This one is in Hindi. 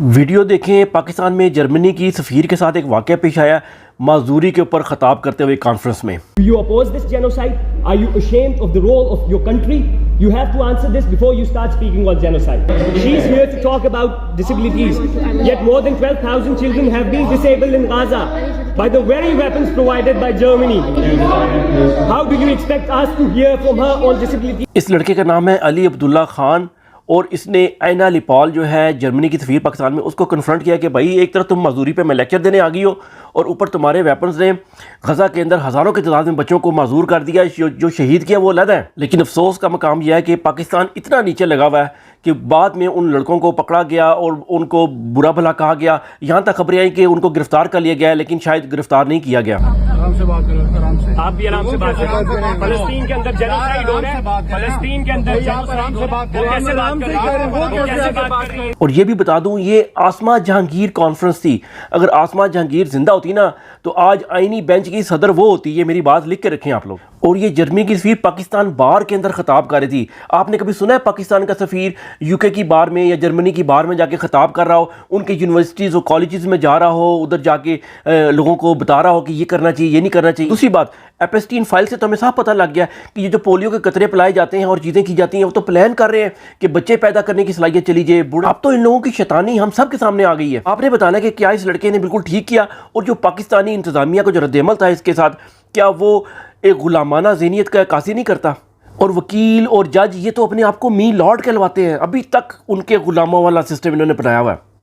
वीडियो देखें। पाकिस्तान में जर्मनी की सफ़ीर के साथ एक वाक़या पेश आया, माजूरी के ऊपर ख़ताब करते हुए कॉन्फ्रेंस में। You oppose this genocide? Are you ashamed of the role of your country? You have to answer this before you start speaking on genocide. She is here to talk about disabilities. Yet more than 12,000 children have been disabled in Gaza by the very weapons provided by Germany. How do you expect us to hear from her on disability? इस लड़के का नाम है अली अब्दुल्ला खान और इसने ऐना लिपाल जो है जर्मनी की सफ़ीर पाकिस्तान में, उसको कन्फ्रंट किया कि भाई एक तरफ तुम मजदूरी पे मैं लेक्चर देने आ गई हो और ऊपर तुम्हारे वेपन्स ने गज़ा के अंदर हज़ारों की तादाद में बच्चों को माजूर कर दिया। जो शहीद किया वो अलग है, लेकिन अफसोस का मकाम यह है कि पाकिस्तान इतना नीचे लगा हुआ है कि बाद में उन लड़कों को पकड़ा गया और उनको बुरा भला कहा गया। यहाँ तक खबरें आई कि उनको गिरफ्तार कर लिया गया, लेकिन शायद गिरफ्तार नहीं किया गया। आराम से बात करो, आराम से। आप भी आराम से बात करें। फलस्तीन के अंदर जेनोसाइड हो रहा है। फलस्तीन के अंदर आराम से बात करें। कैसे बात कर रहे हैं? और ये भी बता दूं, ये आसमा जहांगीर कॉन्फ्रेंस थी। अगर आसमा जहांगीर जिंदा होती ना तो आज आईनी बेंच की सदर वो होती। ये मेरी बात लिख के रखें आप लोग। और ये जर्मनी की सफ़ीर पाकिस्तान बार के अंदर खिताब कर रही थी। आपने कभी सुना है पाकिस्तान का सफ़ीर यूके की बार में या जर्मनी की बार में जाके खिताब कर रहा हो, उनके यूनिवर्सिटीज़ और कॉलेजेस में जा रहा हो, उधर जाके लोगों को बता रहा हो कि ये करना चाहिए, ये नहीं करना चाहिए। दूसरी बात, एपेस्टीन फाइल से तो हमें साफ पता लग गया कि ये जो पोलियो के कतरे पिलाए जाते हैं और चीज़ें की जाती हैं, वो तो प्लान कर रहे हैं कि बच्चे पैदा करने की सलाहियत चली जाए बूढ़ा। अब तो इन लोगों की शैतानी हम सब के सामने आ गई है। आपने बताना कि क्या इस लड़के ने बिल्कुल ठीक किया और जो पाकिस्तानी इंतजामिया का जो रद्देमल था इसके साथ, क्या वो एक गुलामाना ज़हनियत का अक्कासी नहीं करता? और वकील और जज ये तो अपने आप को मी लॉर्ड कहलवाते हैं। अभी तक उनके गुलामों वाला सिस्टम इन्होंने बनाया हुआ है।